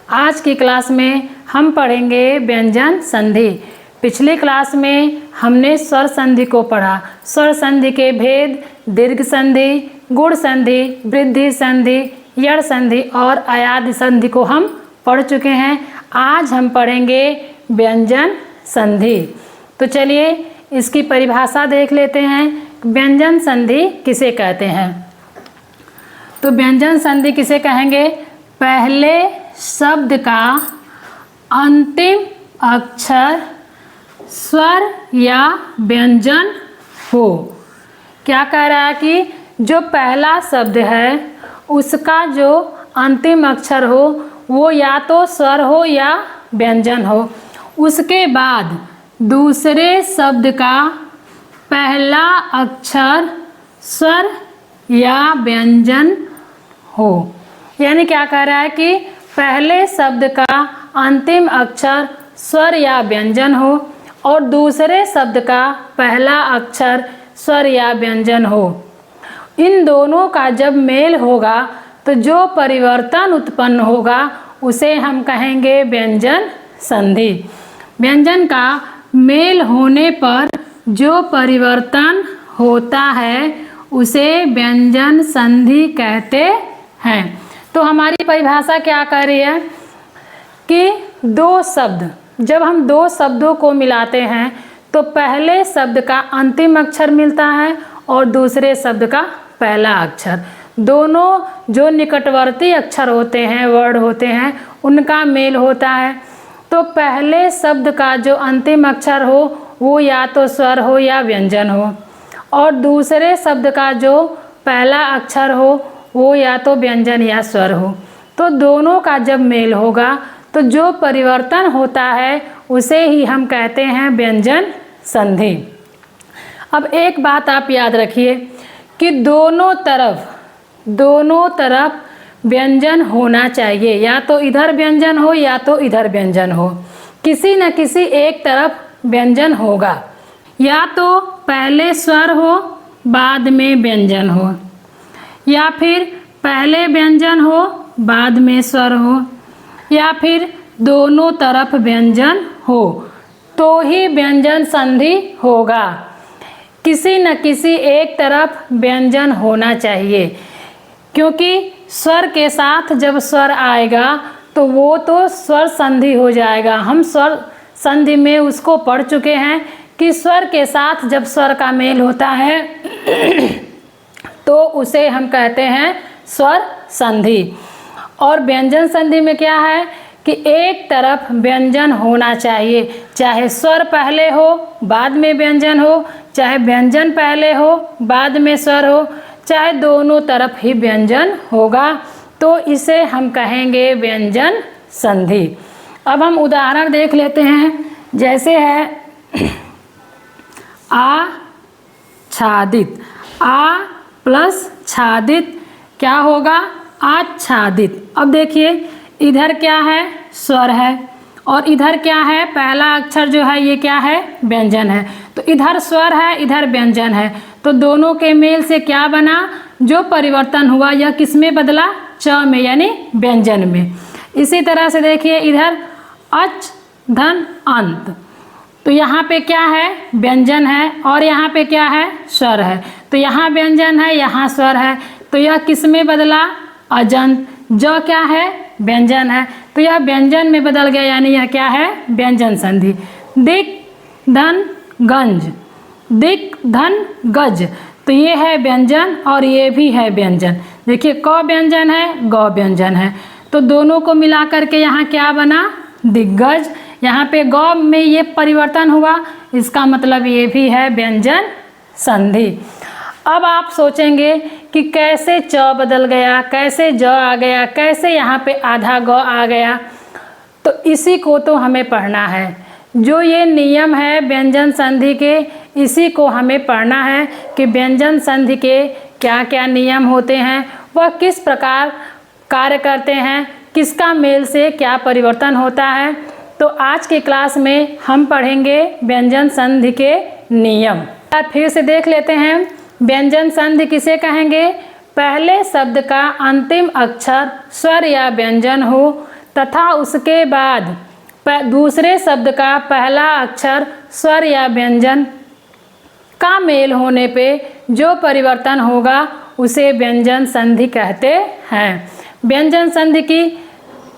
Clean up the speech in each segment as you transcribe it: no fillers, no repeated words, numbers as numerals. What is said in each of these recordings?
आज की क्लास में हम पढ़ेंगे व्यंजन संधि। पिछली क्लास में हमने स्वर संधि को पढ़ा। स्वर संधि के भेद दीर्घ संधि, गुण संधि, वृद्धि संधि, यड़ संधि और अयादि संधि को हम पढ़ चुके हैं। आज हम पढ़ेंगे व्यंजन संधि। तो चलिए इसकी परिभाषा देख लेते हैं। व्यंजन संधि किसे कहते हैं? तो व्यंजन संधि किसे कहेंगे? पहले शब्द का अंतिम अक्षर स्वर या व्यंजन हो। क्या कह रहा है कि जो पहला शब्द है उसका जो अंतिम अक्षर हो वो या तो स्वर हो या व्यंजन हो। उसके बाद दूसरे शब्द का पहला अक्षर स्वर या व्यंजन हो। यानी क्या कह रहा है कि पहले शब्द का अंतिम अक्षर स्वर या व्यंजन हो और दूसरे शब्द का पहला अक्षर स्वर या व्यंजन हो। इन दोनों का जब मेल होगा तो जो परिवर्तन उत्पन्न होगा उसे हम कहेंगे व्यंजन संधि। व्यंजन का मेल होने पर जो परिवर्तन होता है उसे व्यंजन संधि कहते हैं। तो हमारी परिभाषा क्या कह रही है कि दो शब्द, जब हम दो शब्दों को मिलाते हैं तो पहले शब्द का अंतिम अक्षर मिलता है और दूसरे शब्द का पहला अक्षर। दोनों जो निकटवर्ती अक्षर होते हैं, वर्ड होते हैं, उनका मेल होता है। तो पहले शब्द का जो अंतिम अक्षर हो वो या तो स्वर हो या व्यंजन हो और दूसरे शब्द का जो पहला अक्षर हो वो या तो व्यंजन या स्वर हो। तो दोनों का जब मेल होगा तो जो परिवर्तन होता है उसे ही हम कहते हैं व्यंजन संधि। अब एक बात आप याद रखिए कि दोनों तरफ व्यंजन होना चाहिए। या तो इधर व्यंजन हो या तो इधर व्यंजन हो। किसी न किसी एक तरफ व्यंजन होगा। या तो पहले स्वर हो बाद में व्यंजन हो, या फिर पहले व्यंजन हो बाद में स्वर हो, या फिर दोनों तरफ व्यंजन हो, तो ही व्यंजन संधि होगा। किसी न किसी एक तरफ व्यंजन होना चाहिए, क्योंकि स्वर के साथ जब स्वर आएगा तो वो तो स्वर संधि हो जाएगा। हम स्वर संधि में उसको पढ़ चुके हैं कि स्वर के साथ जब स्वर का मेल होता है तो उसे हम कहते हैं स्वर संधि। और व्यंजन संधि में क्या है कि एक तरफ व्यंजन होना चाहिए, चाहे स्वर पहले हो बाद में व्यंजन हो, चाहे व्यंजन पहले हो बाद में स्वर हो, चाहे दोनों तरफ ही व्यंजन होगा, तो इसे हम कहेंगे व्यंजन संधि। अब हम उदाहरण देख लेते हैं। जैसे है आच्छादित। आ प्लस छादित क्या होगा? आच्छादित। अब देखिए इधर क्या है? स्वर है और इधर क्या है? पहला अक्षर जो है ये क्या है? व्यंजन है। तो इधर स्वर है इधर व्यंजन है, तो दोनों के मेल से क्या बना? जो परिवर्तन हुआ यह किस में बदला? च में, यानी व्यंजन में। इसी तरह से देखिए इधर अच धन अंत, तो यहाँ पे क्या है? व्यंजन है और यहाँ पे क्या है? स्वर है। तो यहाँ व्यंजन है यहाँ स्वर है, तो यह किस में बदला? अजंत। जो क्या है? व्यंजन है, तो यह व्यंजन में बदल गया, यानी यह क्या है? व्यंजन संधि। दिक धन गंज, दिक धन गज, तो ये है व्यंजन और ये भी है व्यंजन। देखिए क व्यंजन है ग व्यंजन है, तो दोनों को मिला करके यहाँ क्या बना? दिग्गज। यहाँ पे ग में ये परिवर्तन हुआ, इसका मतलब ये भी है व्यंजन संधि। अब आप सोचेंगे कि कैसे च बदल गया, कैसे ज आ गया, कैसे यहाँ पे आधा ग आ गया। तो इसी को तो हमें पढ़ना है। जो ये नियम है व्यंजन संधि के, इसी को हमें पढ़ना है कि व्यंजन संधि के क्या क्या नियम होते हैं, वह किस प्रकार कार्य करते हैं, किसका मेल से क्या परिवर्तन होता है। तो आज की क्लास में हम पढ़ेंगे व्यंजन संधि के नियम। फिर से देख लेते हैं। व्यंजन संधि किसे कहेंगे? पहले शब्द का अंतिम अक्षर स्वर या व्यंजन हो, तथा उसके बाद दूसरे शब्द का पहला अक्षर स्वर या व्यंजन का मेल होने पे जो परिवर्तन होगा उसे व्यंजन संधि कहते हैं। व्यंजन संधि की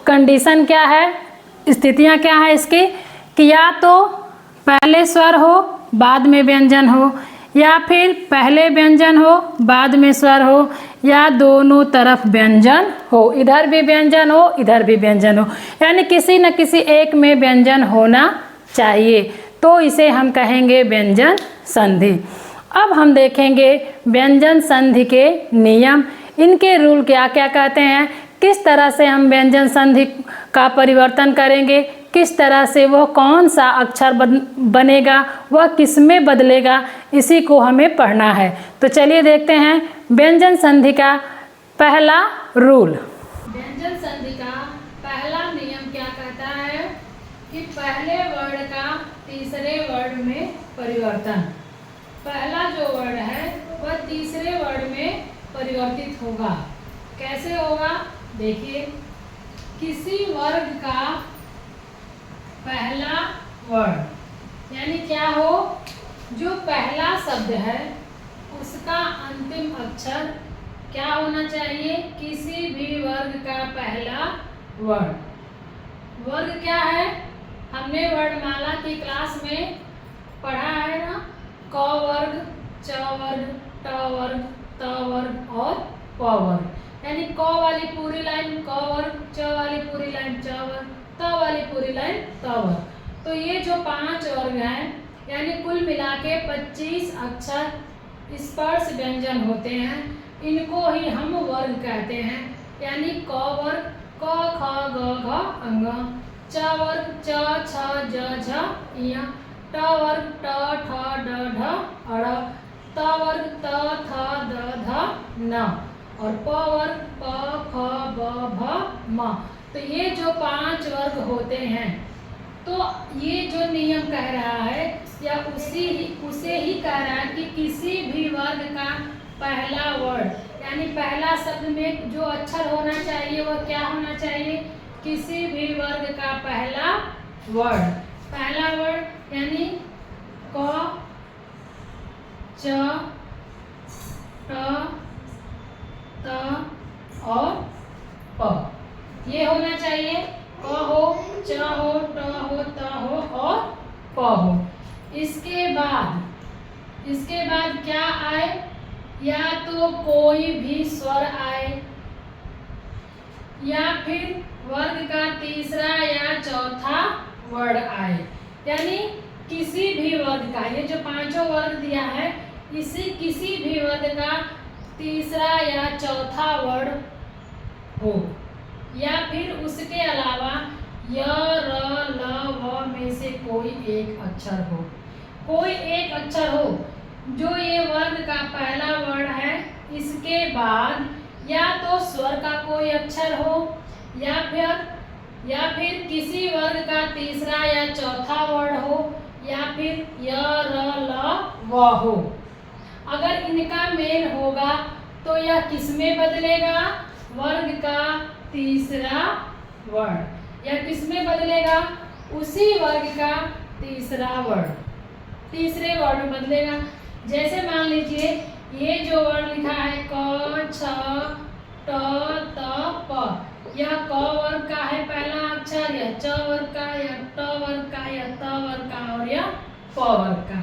कंडीशन क्या है, स्थितियां क्या है इसकी, कि या तो पहले स्वर हो बाद में व्यंजन हो, या फिर पहले व्यंजन हो बाद में स्वर हो, या दोनों तरफ व्यंजन हो, इधर भी व्यंजन हो इधर भी व्यंजन हो, यानी किसी न किसी एक में व्यंजन होना चाहिए, तो इसे हम कहेंगे व्यंजन संधि। अब हम देखेंगे व्यंजन संधि के नियम, इनके रूल क्या क्या कहते हैं, किस तरह से हम व्यंजन संधि का परिवर्तन करेंगे, किस तरह से वह कौन सा अक्षर बनेगा, वह किस में बदलेगा, इसी को हमें पढ़ना है। तो चलिए देखते हैं व्यंजन संधि का पहला रूल। व्यंजन संधि का पहला नियम क्या कहता है कि पहले वर्ड का तीसरे वर्ड में परिवर्तन। पहला जो वर्ड है वह तीसरे वर्ड में परिवर्तित होगा। कैसे होगा, देखिए, किसी वर्ग का पहला वर्ड, यानी क्या हो, जो पहला शब्द है उसका अंतिम अक्षर क्या होना चाहिए, किसी भी वर्ग का पहला वर्ड। वर्ग क्या है, हमने वर्णमाला की क्लास में पढ़ा है ना, क वर्ग, च वर्ग, ट वर्ग, त वर्ग और प वर्ग, यानी क वाली पूरी लाइन क वर्ग, च वाली पूरी लाइन च वर्ग, त वाली पूरी लाइन त वर्ग। तो ये जो 5 वर्ग हैं, यानी कुल मिला के 25 अक्षर स्पर्श व्यंजन होते हैं, इनको ही हम वर्ग कहते हैं। यानी क वर्ग क ख ग घ अंग, च वर्ग च छ ज झ ञ, ट वर्ग ट ठ ड ढ अड़, त वर्ग त थ द ध न, और प वर्ग प फ ब भ म। तो ये जो 5 वर्ग होते हैं, तो ये जो नियम कह रहा है या उसे ही कह रहा है कि किसी भी वर्ग का पहला वर्ड, यानी पहला शब्द में जो अक्षर होना चाहिए वह क्या होना चाहिए, किसी भी वर्ग का पहला वर्ड। पहला वर्ड यानी क, च, ट, त और प, ये होना चाहिए। क हो, च हो, ट हो, त हो और प हो। इसके बाद क्या आए, या तो कोई भी स्वर आए, या फिर वर्ग का तीसरा या चौथा वर्ड आए, यानी किसी भी वर्ग का, ये जो 5 वर्ग दिया है, इसी किसी भी वर्ग का तीसरा या चौथा वर्ड हो, या फिर उसके अलावा य, र, ल, व में से कोई एक अक्षर हो। कोई एक अक्षर हो जो ये वर्ग का पहला वर्ड है, इसके बाद या तो स्वर का कोई अक्षर हो, या फिर किसी वर्ग का तीसरा या चौथा वर्ड हो, या फिर य, र, ल, व हो। अगर इनका मेल होगा तो यह किस में बदलेगा, वर्ग का तीसरा वर्ड, या किस में बदलेगा, उसी वर्ग का तीसरा वर्ड, तीसरे वर्ड में बदलेगा। जैसे मान लीजिए ये जो वर्ड लिखा है क, छ, ट, त, प, यह क वर्ग का है पहला अक्षर, या च वर्ग का, या ट वर्ग का, या त वर्ग का और या प वर्ग का।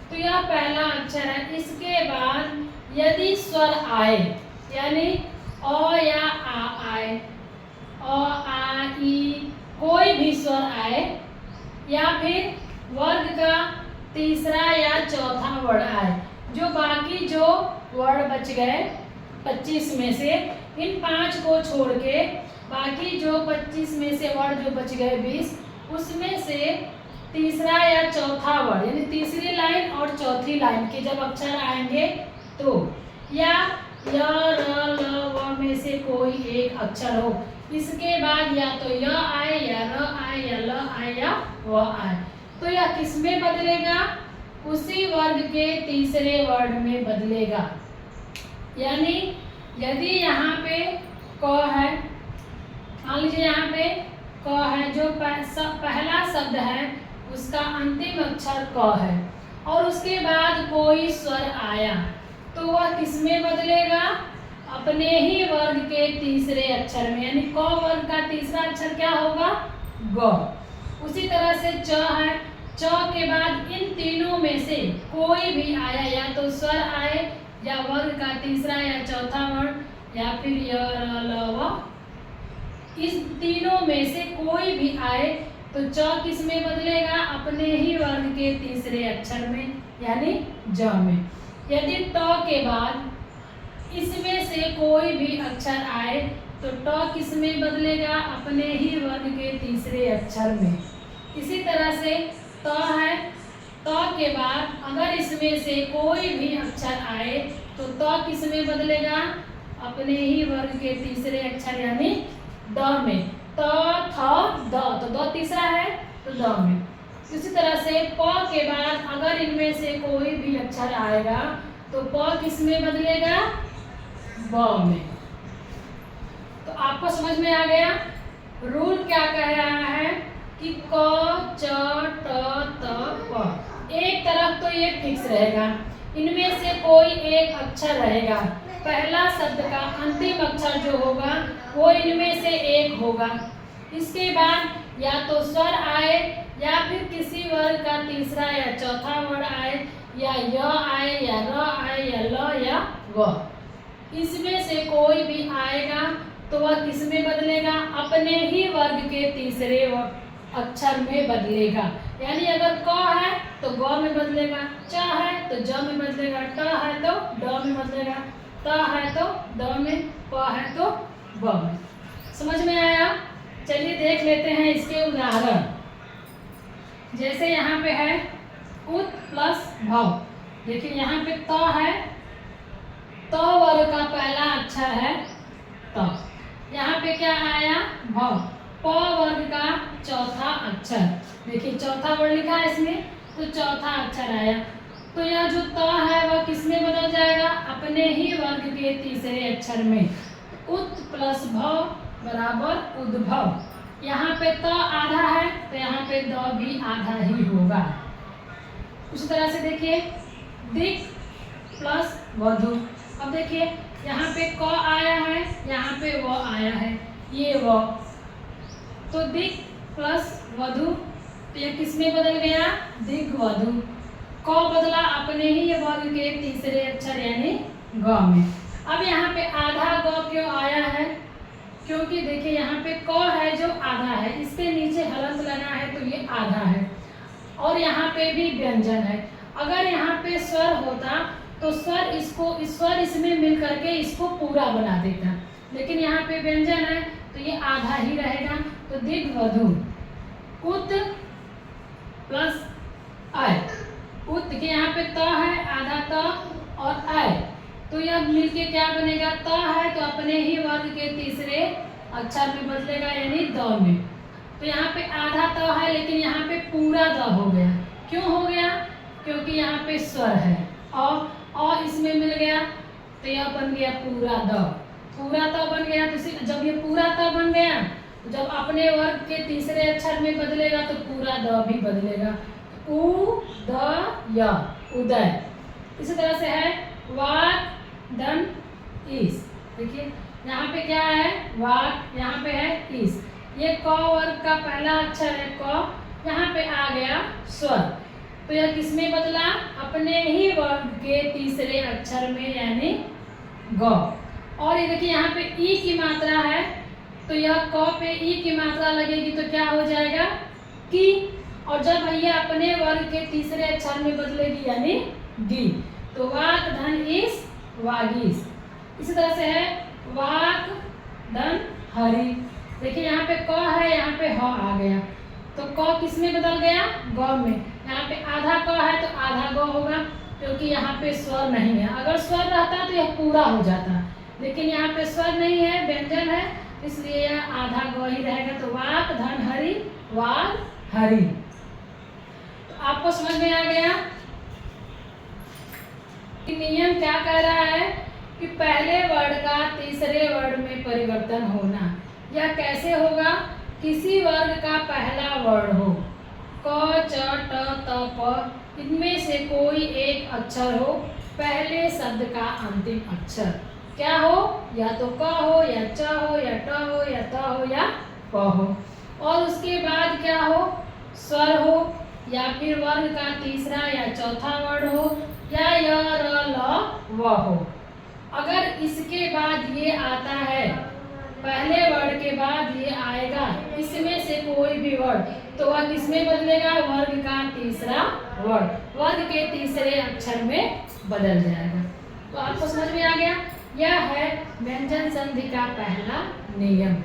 तो यह पहला अक्षर है। इसके बाद यदि स्वर आए, यानी अ या आ आए, अ, आ, ई, कोई भी स्वर आए, या फिर वर्ग का तीसरा या चौथा वर्ड आए, जो बाकी जो वर्ड बच गए 25 में से, इन 5 को छोड़ के बाकी जो 25 में से वर्ड जो बच गए 20, उसमें से तीसरा या चौथा वर्ड, यानी तीसरी लाइन और चौथी लाइन के जब अक्षर आएंगे तो, या य, र, ल, व में से कोई एक अक्षर हो। इसके बाद या तो य आए, या र आए, या ल आए, या व आए, तो यह किस में बदलेगा, उसी वर्ग के तीसरे वर्ड में बदलेगा। यानी यदि यहाँ पे क है, मान लीजिए यहाँ पे जो पहला शब्द है उसका अंतिम अक्षर क है और उसके बाद कोई स्वर आया तो वह किसमें बदलेगा? अपने ही वर्ग के तीसरे अक्षर में, यानी क वर्ग का तीसरा अक्षर क्या होगा? ग। उसी तरह से च है, च के बाद इन तीनों में से कोई भी आया, या तो स्वर आए या वर्ग का तीसरा या चौथा वर्ण या फिर य र ल व, इस तीनों में से कोई भी आए तो च किस में बदलेगा? अपने ही वर्ग के तीसरे अक्षर में, यानी ज में। यदि ट के बाद इसमें से कोई भी अक्षर आए तो ट किस में बदलेगा? अपने ही वर्ग के तीसरे अक्षर में। इसी तरह से त है, त के बाद अगर इसमें से कोई भी अक्षर आए तो त किस में बदलेगा? अपने ही वर्ग के तीसरे अक्षर यानी द में। त थ द, तो द तीसरा है तो द में। इसी तरह से प के बाद अगर इनमें से कोई भी अक्षर आएगा तो प किस में बदलेगा? ब में। तो आपको समझ में आ गया रूल क्या कह रहा है कि क च ट त प एक तरफ तो ये फिक्स रहेगा, इनमें से कोई एक अक्षर रहेगा, पहला शब्द का अंतिम अक्षर जो होगा वो इनमें से एक होगा। इसके बाद या तो स्वर आए या फिर किसी वर्ग का तीसरा या चौथा वर्ण आए, या य आए या र आए या ल या व, इसमें से कोई भी आएगा तो वह किस में बदलेगा? अपने ही वर्ग के तीसरे अक्षर में बदलेगा। यानी अगर क है तो ग में बदलेगा, च है तो ज में बदलेगा, ट है तो ड में बदलेगा, त है तो द में, प है तो ब में। समझ में आया? चलिए देख लेते हैं इसके उदाहरण। जैसे यहाँ पे है उत प्लस भव। देखिए यहाँ पे त है, त वर्ग का पहला अक्षर है त। यहाँ पे क्या आया? भव, प वर्ग का चौथा अक्षर। देखिए चौथा वर्ण लिखा है इसमें तो चौथा अक्षर आया, तो यह जो त है वह किस में बदल जाएगा? अपने ही वर्ग के तीसरे अक्षर में। उत प्लस भव बराबर उद्भव। यहाँ पे त आधा है तो यहाँ पे द भी आधा ही होगा। उसी तरह से देखिए दिक प्लस वधु। अब देखिए यहाँ पे क आया है, यहाँ पे व आया है, ये व, तो दिक प्लस वधु, तो ये किस में बदल गया? दिग्वधु। क बदला अपने ही वर्ग के तीसरे अक्षर यानी ग में। अब यहाँ पे आधा ग क्यों आया है? क्योंकि देखिए यहाँ पे क है जो आधा है, इसके नीचे हलंत लगा है तो ये आधा है, और यहाँ पे भी व्यंजन है। अगर यहाँ पे स्वर होता तो स्वर इसमें मिल करके इसको पूरा बना देता, लेकिन यहाँ पे व्यंजन है तो ये आधा ही रहेगा। तो दिग्वधु। उत प्लस आय, उत के यहाँ पे त है, आधा त और आय, तो यह मिलके क्या बनेगा? त है तो अपने ही वर्ग के तीसरे अक्षर में बदलेगा यानी द में। तो यहाँ पे आधा त है लेकिन यहाँ पे पूरा द हो गया। क्यों हो गया? क्योंकि यहाँ पे स्वर है और इसमें मिल गया तो यह बन गया पूरा द। पूरा त बन गया तो जब ये पूरा त बन गया तो जब अपने वर्ग के तीसरे अक्षर में बदलेगा तो पूरा द भी बदलेगा। उ द य, उदय। इसी तरह से है वाक दन इस। देखिए यहाँ पे क्या है? वाक, यहाँ पे है इस। ये क वर्ग का पहला अक्षर है क, यहाँ पे आ गया स्वर, तो यह किस में बदला? अपने ही वर्ग के तीसरे अक्षर में यानी ग। और ये देखिए यहाँ पे ई की मात्रा है तो यह क पे ई की मात्रा लगेगी तो क्या हो जाएगा? की। और जब ये अपने वर्ग के तीसरे अक्षर में बदलेगी यानी गी, तो वाक धन इस वागीस। इसी तरह से है वाक धन हरि। देखिए यहाँ पे क है, यहाँ पे ह आ गया, तो क किस में बदल गया? ग में। यहाँ पे आधा क है तो आधा ग होगा, क्योंकि यहाँ पे स्वर नहीं है। अगर स्वर रहता तो यह पूरा हो जाता, लेकिन यहाँ पे स्वर नहीं है, व्यंजन है, इसलिए यह आधा ग ही रहेगा। तो वाक धन हरि, वाग हरि। तो आपको समझ में आ गया कि नियम क्या कह रहा है कि पहले वर्ड का तीसरे वर्ड में परिवर्तन होना। यह कैसे होगा किसी वर्ग का पहला वर्ण हो, क च ट त प, इनमें से कोई एक अक्षर हो पहले शब्द का अंतिम अक्षर। क्या हो? या तो क हो, या च हो, या ट हो, या त हो, या प हो। और उसके बाद क्या हो? स्वर हो, या फिर वर्ग का तीसरा या चौथा वर्ण हो, या य र ल व हो। अगर इसके बाद ये आता है, पहले वर्ण के बाद ये आएगा, इसमें से कोई भी वर्ण, तो वह किसमें बदलेगा? वर्ग का तीसरा वर्ण, वर्ग के तीसरे अक्षर में बदल जाएगा। तो आपको समझ में आ गया? यह है व्यंजन संधि का पहला नियम।